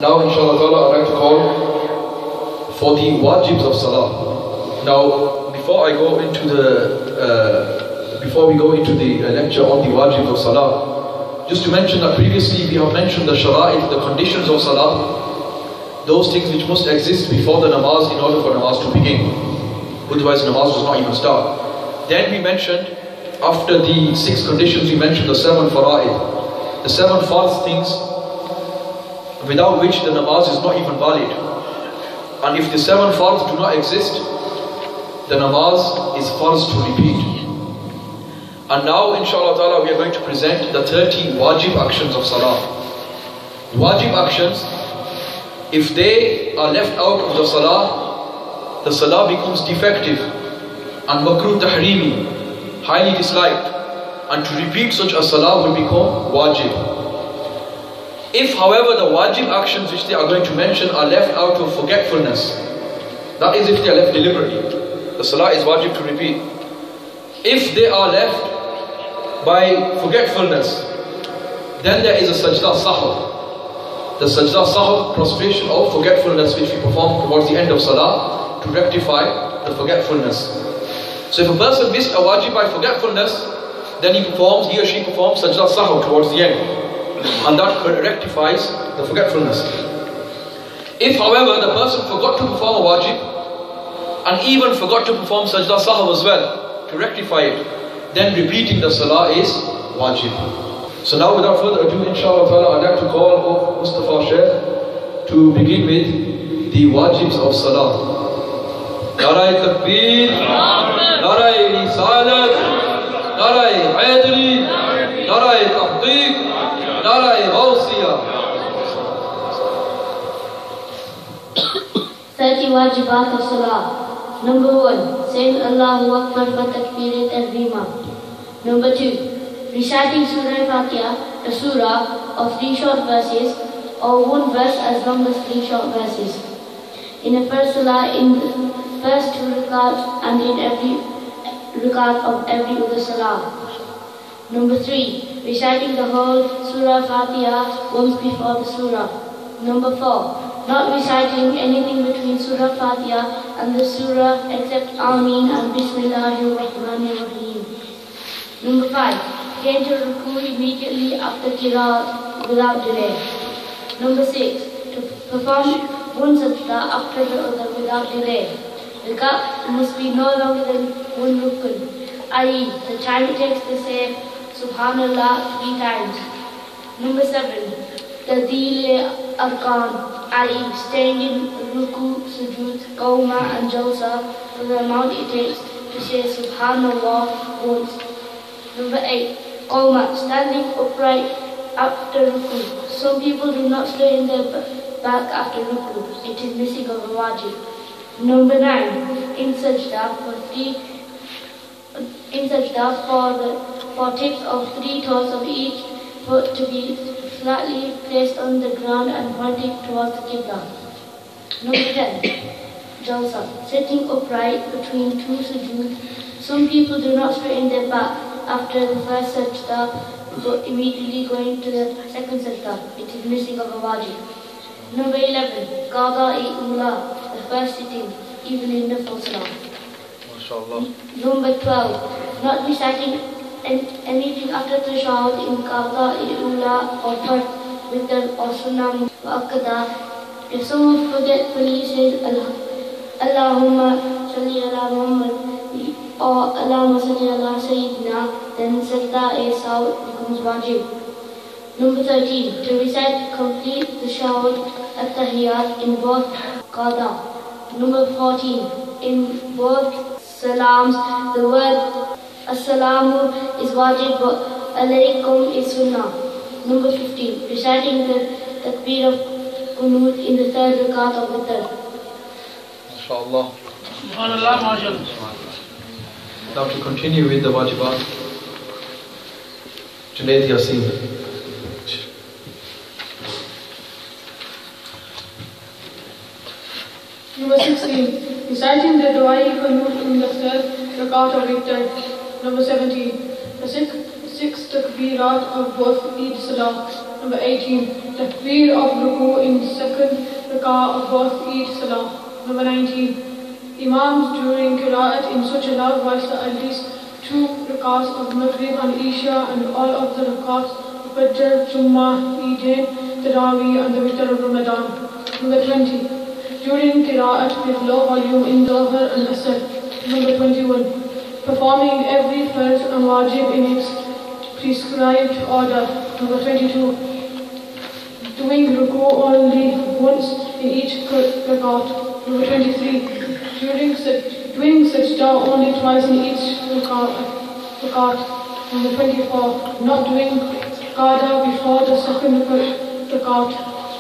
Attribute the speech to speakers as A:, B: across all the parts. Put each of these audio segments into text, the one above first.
A: Now, inshallah ta'ala, I'd like to call for the wajibs of salah. Now, before we go into the lecture on the wajibs of salah, just to mention that previously we have mentioned the shara'it, the conditions of salah, those things which must exist before the namaz in order for namaz to begin. Otherwise, namaz does not even start. Then we mentioned, after the 6 conditions, we mentioned the 7 fara'id, the 7 false things without which the namaz is not even valid. And if the 7 farz do not exist, the namaz is false to repeat. And now, inshallah ta'ala, we are going to present the 30 wajib actions of salah. Wajib actions, if they are left out of the salah becomes defective and makruh tahrimi, highly disliked, and to repeat such a salah will become wajib. If, however, the wajib actions which they are going to mention are left out of forgetfulness, that is if they are left deliberately, the salah is wajib to repeat. If they are left by forgetfulness, then there is a sajda sahw. The sajda sahw, prostration of forgetfulness, which we perform towards the end of salah to rectify the forgetfulness. So if a person missed a wajib by forgetfulness, then he or she performs sajda sahw towards the end, and that rectifies the forgetfulness. If, however, the person forgot to perform a wajib and even forgot to perform sajda sahw as well to rectify it, then repeating the salah is wajib. So now, without further ado, inshallah ta'ala, I'd like to call on Mustafa Shaykh to begin with the wajibs of salah. Narai Takbir, Narai Risalat, Narai Haydari, Narai Tahqiq, Narai Ghawsiyah.
B: 30 Wajibat of Salah. Number 1, saying Allahu Akbar for Takbir Tahrima. Number 2, reciting Surah Fatiha, the surah of 3 short verses, or 1 verse as long as 3 short verses. In the first salah, in the first 2 rakats, and in every rakat of every other salah. Number 3, reciting the whole Surah Fatiha once before the surah. Number 4, not reciting anything between Surah Fatiha and the surah except Ameen and Bismillahir Rahmanir Rahim. Number 5, getting to ruku immediately after qiraat without delay. Number 6, to perform one sajda after the other without delay. The gap must be no longer than 1 rukun, i.e. the time it takes to say Subhanallah 3 times. Number 7, the delay arkan, i.e. staying in ruku, sujood, qawma and jalsa for the amount it takes to say Subhanallah once. Number 8, qawma, standing upright after ruku. Some people do not straighten their back after ruku. It is missing of a wajib. Number 9, in sajda for tips of 3 toes of each foot to be flatly placed on the ground and pointing towards the Qibla. Number 10, jalsa, sitting upright between 2 sujood. Some people do not straighten their back after the first sajda, but immediately going to the second sajda. It is missing of a wajib. Number 11, qada-i-ula, the first sitting, even in the full salah. Number 12, not reciting anything after tashahhud in qada-i-ula or part witr or sunnah mu'akkada. If someone forgetfully says Allahumma salli ala Muhammad or Allahumma salli ala Sayyidina, then sajda saw becomes wajib. Number 13, to recite complete the tashahhud at-tahiyyat in both qada. Number 14, in both salams, the word As-salamu is wajib, but alaykum is sunnah. Number 15, reciting the takbir of qunut in the 3rd rakat of witr.
A: MashaAllah. SubhanAllah, MashaAllah. Now to continue with the wajibat, Junaid Yassin.
C: Number 16, reciting the dua qunut in the 3rd rakat of witr. Number 17, the 6 takbirat of both Eid Salah. Number 18. Takbir of ruku in second rak'ah of both Eid Salah. Number 19. Imams during qira'at in such a loud voice that at least 2 rak'ahs of Maghrib and Isha and all of the rak'ahs of Fajr, Jummah, Eidain, Tarawih and the Witr of Ramadan. Number 20. During qira'at with low volume in Dhuhr and Asr. Number 21. Performing every farz and wajib in its prescribed order. Number 22. Doing ruku only once in each rak'at. Number 23. Doing sajda only twice in each rak'at. Number 24. Not doing qada before the second rak'at.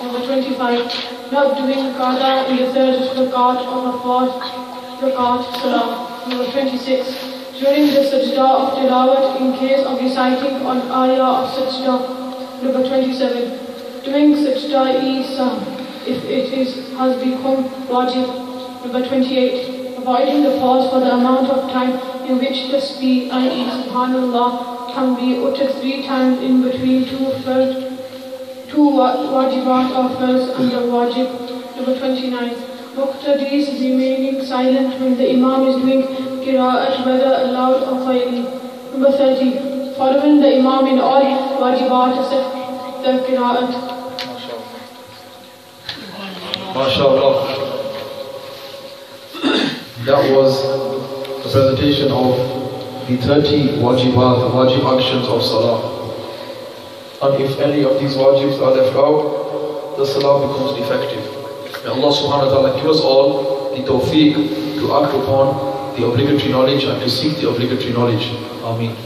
C: Number 25. Not doing qada in the third rak'at or the fourth rak'at salah. Number 26. During the sajda of tilawat in case of reciting on ayah of sajda. Number 27. Doing sajda if it has become wajib. Number 28. Avoiding the pause for the amount of time in which the tasbih, i.e. Subhanallah, can be uttered 3 times in between two wajibat of farz and the wajib. Number 29. Muqtadis remaining silent when the imam is doing qira'at, whether aloud or quietly. Number 30. Following the imam in all wajibat except the qira'at.
A: MashaAllah. That was the presentation of the 30 wajib actions of Salah. And if any of these wajibs are left out, the Salah becomes defective. May Allah subhanahu wa ta'ala give us all the tawfiq to act upon the obligatory knowledge and to seek the obligatory knowledge. Ameen.